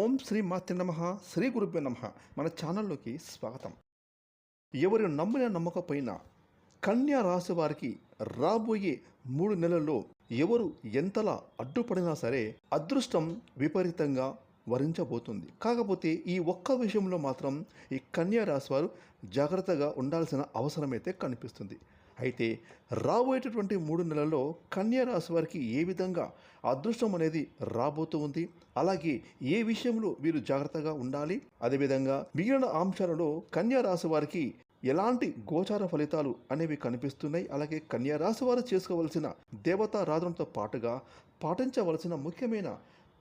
ఓం శ్రీ మాతృ నమః శ్రీ గురుభ్యో నమః. మన ఛానల్లోకి స్వాగతం. ఎవరు నమ్మిన నమ్మకపోయినా కన్యా రాశి వారికి రాబోయే 3 నెలల్లో ఎవరు ఎంతలా అడ్డుపడినా సరే అదృష్టం విపరీతంగా వరించబోతుంది. కాకపోతే ఈ ఒక్క విషయంలో మాత్రం ఈ కన్యా రాశి వారు జాగ్రత్తగా ఉండాల్సిన అవసరమైతే కనిపిస్తుంది. అయితే రాబోయేటటువంటి 3 నెలల్లో కన్యా రాశి వారికి ఏ విధంగా అదృష్టం అనేది రాబోతూ ఉంది, అలాగే ఏ విషయంలో వీరు జాగ్రత్తగా ఉండాలి, అదేవిధంగా మిగిలిన అంశాలలో కన్యా రాశి వారికి ఎలాంటి గోచార ఫలితాలు అనేవి కనిపిస్తున్నాయి, అలాగే కన్యా రాశి వారు చేసుకోవలసిన దేవతారాధనతో పాటుగా పాటించవలసిన ముఖ్యమైన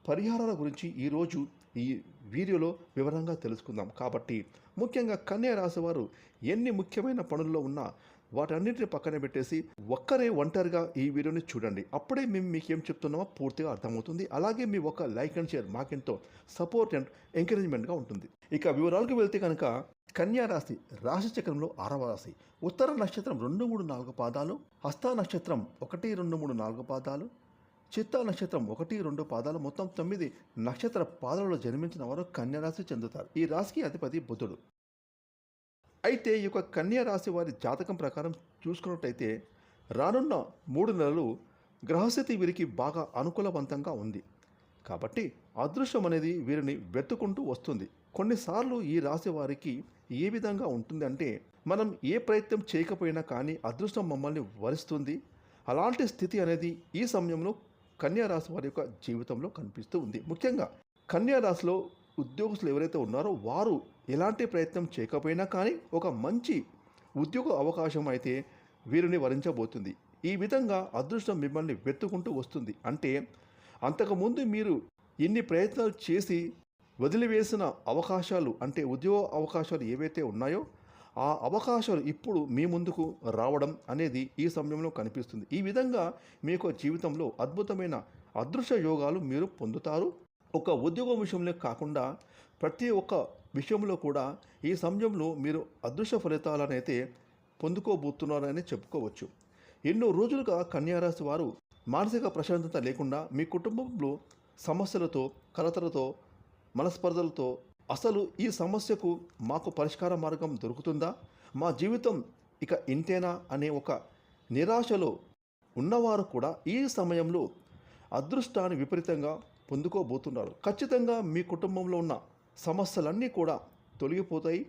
పరిహారాల గురించి ఈరోజు ఈ వీడియోలో వివరంగా తెలుసుకుందాం. కాబట్టి ముఖ్యంగా కన్యా రాశి వారు ఎన్ని ముఖ్యమైన పనుల్లో ఉన్నా వాటన్నిటిని పక్కన పెట్టేసి ఒక్కరే ఒంటరిగా ఈ వీడియోని చూడండి. అప్పుడే మేము మీకు ఏం చెప్తున్నామో పూర్తిగా అర్థమవుతుంది. అలాగే మీ ఒక లైక్ అండ్ షేర్ మాకెంతో సపోర్ట్ అండ్ ఎంకరేజ్మెంట్గా ఉంటుంది. ఇక వివరాలకు వెళ్తే కనుక కన్యా రాశి రాశి చక్రంలో 6వ రాశి. ఉత్తర నక్షత్రం 2, 3, 4 పాదాలు, హస్త నక్షత్రం 1, 2, 3, 4 పాదాలు, చిత్తా నక్షత్రం 1, 2 పాదాలు, మొత్తం 9 నక్షత్ర పాదాలలో జన్మించిన వారు కన్యా రాశి చెందుతారు. ఈ రాశికి అధిపతి బుధుడు. అయితే ఈ యొక్క కన్యా రాశి వారి జాతకం ప్రకారం చూసుకున్నట్టయితే రానున్న 3 నెలలు గ్రహస్థితి వీరికి బాగా అనుకూలవంతంగా ఉంది. కాబట్టి అదృష్టం అనేది వీరిని వెతుకుంటూ వస్తుంది. కొన్నిసార్లు ఈ రాశి వారికి ఏ విధంగా ఉంటుంది అంటే, మనం ఏ ప్రయత్నం చేయకపోయినా కానీ అదృష్టం మమ్మల్ని వరిస్తుంది. అలాంటి స్థితి అనేది ఈ సమయంలో కన్యా రాశి వారి యొక్క జీవితంలో కనిపిస్తూ ఉంది. ముఖ్యంగా కన్యా రాశిలో ఉద్యోగస్తులు ఎవరైతే ఉన్నారో వారు ఎలాంటి ప్రయత్నం చేయకపోయినా కానీ ఒక మంచి ఉద్యోగ అవకాశం అయితే వీరిని వరించబోతుంది. ఈ విధంగా అదృష్టం మిమ్మల్ని వెతుకుంటూ వస్తుంది. అంటే అంతకుముందు మీరు ఇన్ని ప్రయత్నాలు చేసి వదిలివేసిన అవకాశాలు, అంటే ఉద్యోగ అవకాశాలు ఏవైతే ఉన్నాయో ఆ అవకాశాలు ఇప్పుడు మీ ముందుకు రావడం అనేది ఈ సమయంలో కనిపిస్తుంది. ఈ విధంగా మీ యొక్క జీవితంలో అద్భుతమైన అదృశ్య యోగాలు మీరు పొందుతారు. ఒక ఉద్యోగం విషయంలో కాకుండా ప్రతి ఒక్క విషయంలో కూడా ఈ సమయంలో మీరు అదృశ్య ఫలితాలనైతే పొందుకోబోతున్నారని చెప్పుకోవచ్చు. ఎన్నో రోజులుగా కన్యా రాశి వారు మానసిక ప్రశాంతత లేకుండా మీ కుటుంబంలో సమస్యలతో, కలతలతో, మనస్పర్ధలతో అసలు ఈ సమస్యకు మాకు పరిష్కార మార్గం దొరుకుతుందా, మా జీవితం ఇక ఇంతేనా అనే ఒక నిరాశలో ఉన్నవారు కూడా ఈ సమయంలో అదృష్టాన్ని విపరీతంగా పొందుకోబోతున్నారు. ఖచ్చితంగా మీ కుటుంబంలో ఉన్న సమస్యలన్నీ కూడా తొలగిపోతాయి.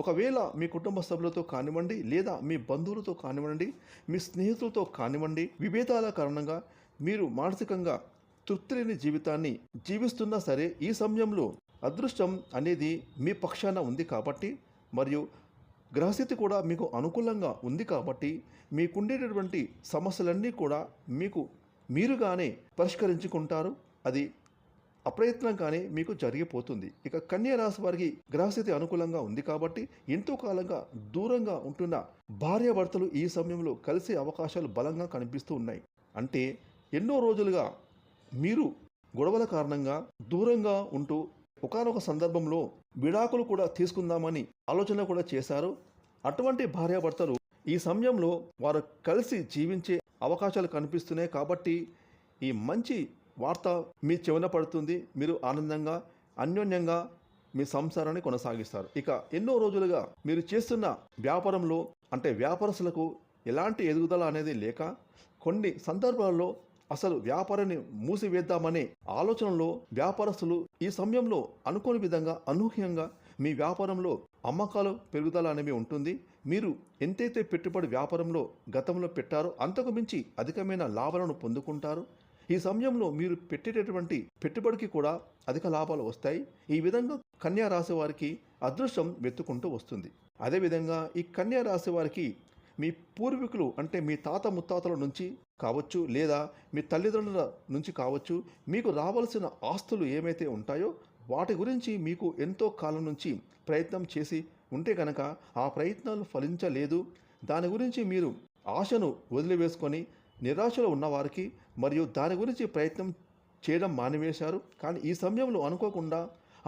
ఒకవేళ మీ కుటుంబ సభ్యులతో కానివ్వండి, లేదా మీ బంధువులతో కానివ్వండి, మీ స్నేహితులతో కానివ్వండి, విభేదాల కారణంగా మీరు మానసికంగా తృప్తి లేని జీవితాన్ని జీవిస్తున్నా సరే ఈ సమయంలో అదృష్టం అనేది మీ పక్షాన ఉంది కాబట్టి, మరియు గ్రహస్థితి కూడా మీకు అనుకూలంగా ఉంది కాబట్టి మీకుండేటటువంటి సమస్యలన్నీ కూడా మీరుగానే పరిష్కరించుకుంటారు. అది అప్రయత్నంగానే మీకు జరిగిపోతుంది. ఇక కన్యా రాశి వారికి గ్రహస్థితి అనుకూలంగా ఉంది కాబట్టి ఎంతో కాలంగా దూరంగా ఉంటున్న భార్యాభర్తలు ఈ సమయంలో కలిసే అవకాశాలు బలంగా కనిపిస్తూ ఉన్నాయి. అంటే ఎన్నో రోజులుగా మీరు గొడవల కారణంగా దూరంగా ఉంటూ ఒకానొక సందర్భంలో విడాకులు కూడా తీసుకుందామని ఆలోచన కూడా చేశారు. అటువంటి భార్యాభర్తలు ఈ సమయంలో వారు కలిసి జీవించే అవకాశాలు కనిపిస్తున్నాయి. కాబట్టి ఈ మంచి వార్త మీ చెవిన పడుతుంది. మీరు ఆనందంగా, అన్యోన్యంగా మీ సంసారాన్ని కొనసాగిస్తారు. ఇక ఎన్నో రోజులుగా మీరు చేస్తున్న వ్యాపారంలో, అంటే వ్యాపారస్తులకు ఎలాంటి ఎదుగుదల అనేది లేక కొన్ని సందర్భాల్లో అసలు వ్యాపారాన్ని మూసివేద్దామనే ఆలోచనలో వ్యాపారస్తులు ఈ సమయంలో అనుకోని విధంగా అనూహ్యంగా మీ వ్యాపారంలో అమ్మకాలు పెరుగుదల అనేవి ఉంటుంది. మీరు ఎంతైతే పెట్టుబడి వ్యాపారంలో గతంలో పెట్టారో అంతకు మించి అధికమైన లాభాలను పొందుకుంటారు. ఈ సమయంలో మీరు పెట్టేటటువంటి పెట్టుబడికి కూడా అధిక లాభాలు వస్తాయి. ఈ విధంగా కన్యా రాశి వారికి అదృష్టం వెతుకుంటూ వస్తుంది. అదేవిధంగా ఈ కన్యా రాశి వారికి మీ పూర్వీకులు, అంటే మీ తాత ముత్తాతల నుంచి కావచ్చు, లేదా మీ తల్లిదండ్రుల నుంచి కావచ్చు, మీకు రావాల్సిన ఆస్తులు ఏమైతే ఉంటాయో వాటి గురించి మీకు ఎంతో కాలం నుంచి ప్రయత్నం చేసి ఉంటే కనుక ఆ ప్రయత్నాలు ఫలించలేదు. దాని గురించి మీరు ఆశను వదిలివేసుకొని నిరాశలో ఉన్నవారికి మరియు దాని గురించి ప్రయత్నం చేయడం మానివేశారు. కానీ ఈ సమయంలో అనుకోకుండా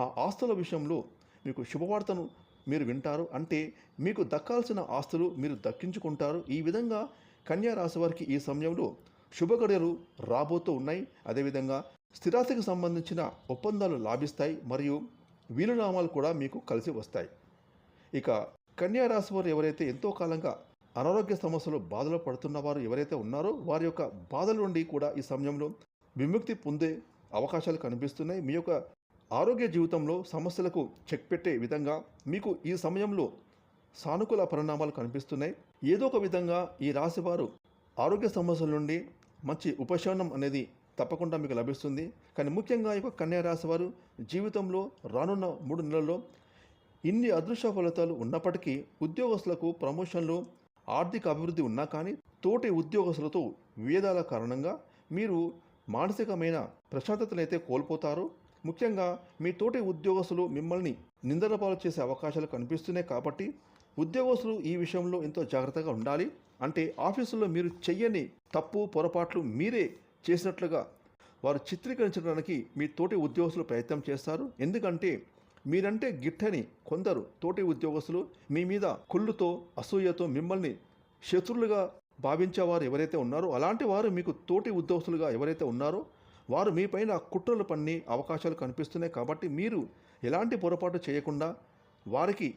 ఆ ఆస్తుల విషయంలో మీకు శుభవార్తను మీరు వింటారు. అంటే మీకు దక్కాల్సిన ఆస్తులు మీరు దక్కించుకుంటారు. ఈ విధంగా కన్యా రాశి వారికి ఈ సమయంలో శుభగడియలు రాబోతూ ఉన్నాయి. అదేవిధంగా స్థిరాస్తికి సంబంధించిన ఒప్పందాలు లాభిస్తాయి మరియు వీలునామాలు కూడా మీకు కలిసి వస్తాయి. ఇక కన్యా రాశి వారు ఎవరైతే ఎంతో కాలంగా అనారోగ్య సమస్యలు బాధలు పడుతున్న వారు ఎవరైతే ఉన్నారో వారి యొక్క బాధల నుండి కూడా ఈ సమయంలో విముక్తి పొందే అవకాశాలు కనిపిస్తున్నాయి. మీ యొక్క ఆరోగ్య జీవితంలో సమస్యలకు చెక్ పెట్టే విధంగా మీకు ఈ సమయంలో సానుకూల పరిణామాలు కనిపిస్తున్నాయి. ఏదో ఒక విధంగా ఈ రాశివారు ఆరోగ్య సమస్యల నుండి మంచి ఉపశమనం అనేది తప్పకుండా మీకు లభిస్తుంది. కానీ ముఖ్యంగా ఈ యొక్క కన్యా రాశి వారు జీవితంలో రానున్న 3 నెలల్లో ఇన్ని అదృష్ట ఫలితాలు ఉన్నప్పటికీ ఉద్యోగస్తులకు ప్రమోషన్లు ఆర్థిక అభివృద్ధి ఉన్నా కానీ తోటి ఉద్యోగస్తులతో విభేదాల కారణంగా మీరు మానసికమైన ప్రశాంతతనైతే కోల్పోతారు. ముఖ్యంగా మీ తోటి ఉద్యోగస్తులు మిమ్మల్ని నిందల పాలు చేసే అవకాశాలు కనిపిస్తున్నాయి. కాబట్టి ఉద్యోగస్తులు ఈ విషయంలో ఎంతో జాగ్రత్తగా ఉండాలి. అంటే ఆఫీసులో మీరు చెయ్యని తప్పు పొరపాట్లు మీరే చేసినట్లుగా వారు చిత్రీకరించడానికి మీ తోటి ఉద్యోగస్తులు ప్రయత్నం చేస్తారు. ఎందుకంటే మీరంటే గిట్టని కొందరు తోటి ఉద్యోగస్తులు మీ మీద కుళ్ళుతో అసూయతో మిమ్మల్ని శత్రులుగా భావించేవారు ఎవరైతే ఉన్నారో అలాంటి వారు మీకు తోటి ఉద్యోగస్తులుగా ఎవరైతే ఉన్నారో వారు మీ పైన కుట్రలు పన్ని అవకాశాలు కనిపిస్తున్నాయి. కాబట్టి మీరు ఎలాంటి పొరపాటు చేయకుండా వారికి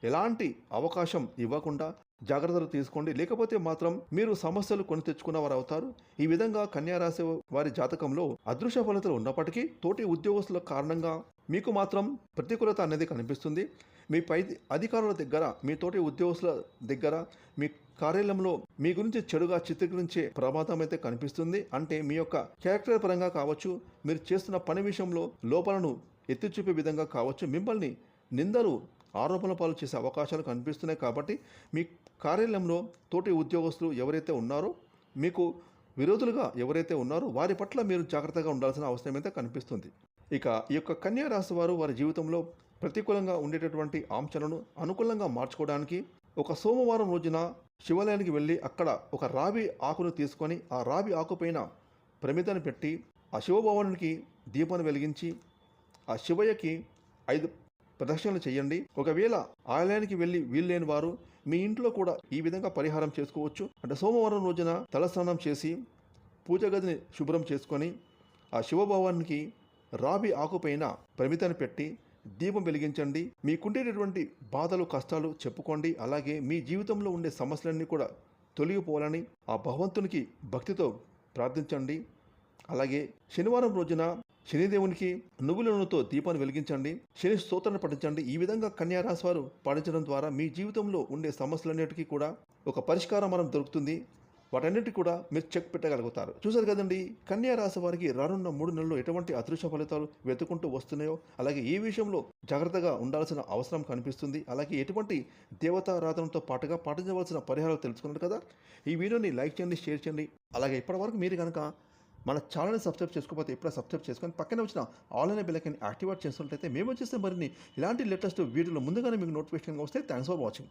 ఎలాంటి అవకాశం ఇవ్వకుండా జాగ్రత్తలు తీసుకోండి. లేకపోతే మాత్రం మీరు సమస్యలు కొని తెచ్చుకున్న వారు అవుతారు. ఈ విధంగా కన్యా రాశి వారి జాతకంలో అదృశ్య ఫలితాలు ఉన్నప్పటికీ తోటి ఉద్యోగస్తుల కారణంగా మీకు మాత్రం ప్రతికూలత అనేది కనిపిస్తుంది. మీ పై అధికారుల దగ్గర మీ తోటి ఉద్యోగస్తుల దగ్గర మీ కార్యాలయంలో మీ గురించి చెడుగా చిత్రీకరించే ప్రమాదం అయితే కనిపిస్తుంది. అంటే మీ యొక్క క్యారెక్టర్ పరంగా కావచ్చు, మీరు చేస్తున్న పని విషయంలో లోపాలను ఎత్తి చూపే విధంగా కావచ్చు, మిమ్మల్ని నిందలు ఆరోపణల పాలు చేసే అవకాశాలు కనిపిస్తున్నాయి. కాబట్టి మీ కార్యాలయంలో తోటి ఉద్యోగస్తులు ఎవరైతే ఉన్నారో మీకు విరోధులుగా ఎవరైతే ఉన్నారో వారి పట్ల మీరు జాగ్రత్తగా ఉండాల్సిన అవసరం అయితే కనిపిస్తుంది. ఇక ఈ యొక్క కన్యా రాశి వారు వారి జీవితంలో ప్రతికూలంగా ఉండేటటువంటి అంశాలను అనుకూలంగా మార్చుకోవడానికి ఒక సోమవారం రోజున శివాలయానికి వెళ్ళి అక్కడ ఒక రావి ఆకును తీసుకొని ఆ రావి ఆకుపైన ప్రమిదను పెట్టి ఆ శివభవనానికి దీపాన్ని వెలిగించి ఆ శివయ్యకి 5 ప్రదక్షిణలు చేయండి. ఒకవేళ ఆలయానికి వెళ్ళి వీల్లేని వారు మీ ఇంట్లో కూడా ఈ విధంగా పరిహారం చేసుకోవచ్చు. అంటే సోమవారం రోజున తలస్నానం చేసి పూజ గదిని శుభ్రం చేసుకొని ఆ శివభవనానికి రావి ఆకుపైన ప్రమిదను పెట్టి దీపం వెలిగించండి. మీకుండేటటువంటి బాధలు కష్టాలు చెప్పుకోండి. అలాగే మీ జీవితంలో ఉండే సమస్యలన్నీ కూడా తొలగిపోవాలని ఆ భగవంతునికి భక్తితో ప్రార్థించండి. అలాగే శనివారం రోజున శనిదేవునికి నువ్వుల నూనెతో దీపాన్ని వెలిగించండి. శని స్తోత్రాన్ని పఠించండి. ఈ విధంగా కన్యా రాశి వారు పాటించడం ద్వారా మీ జీవితంలో ఉండే సమస్యలన్నిటికీ కూడా ఒక పరిష్కారం మనం దొరుకుతుంది. వాటన్నిటి కూడా మీరు చెక్ పెట్టగలుగుతారు. చూసారు కదండి, కన్యా రాశి వారికి రానున్న 3 నెలల్లో ఎటువంటి అదృశ్య ఫలితాలు వెతుకుంటూ వస్తున్నాయో, అలాగే ఈ విషయంలో జాగ్రత్తగా ఉండాల్సిన అవసరం కనిపిస్తుంది. అలాగే ఎటువంటి దేవతారాధనతో పాటుగా పాటించవలసిన పరిహారాలు తెలుసుకున్నారు కదా. ఈ వీడియోని లైక్ చేయండి, షేర్ చేయండి. అలాగే ఇప్పటివరకు మీరు కనుక మన ఛానల్ని సబ్స్క్రైబ్ చేసుకోకపోతే ఎప్పుడో సబ్స్క్రైబ్ చేసుకొని పక్కనే వచ్చిన ఆన్లైన్ బెల్ ఐకాన్ యాక్టివేట్ చేస్తున్నట్లయితే మేము వచ్చేస్తే మరిన్ని ఇలాంటి లేటెస్ట్ వీడియోలు ముందుగానే మీకు నోటిఫికేషన్ వస్తే. Thanks for watching.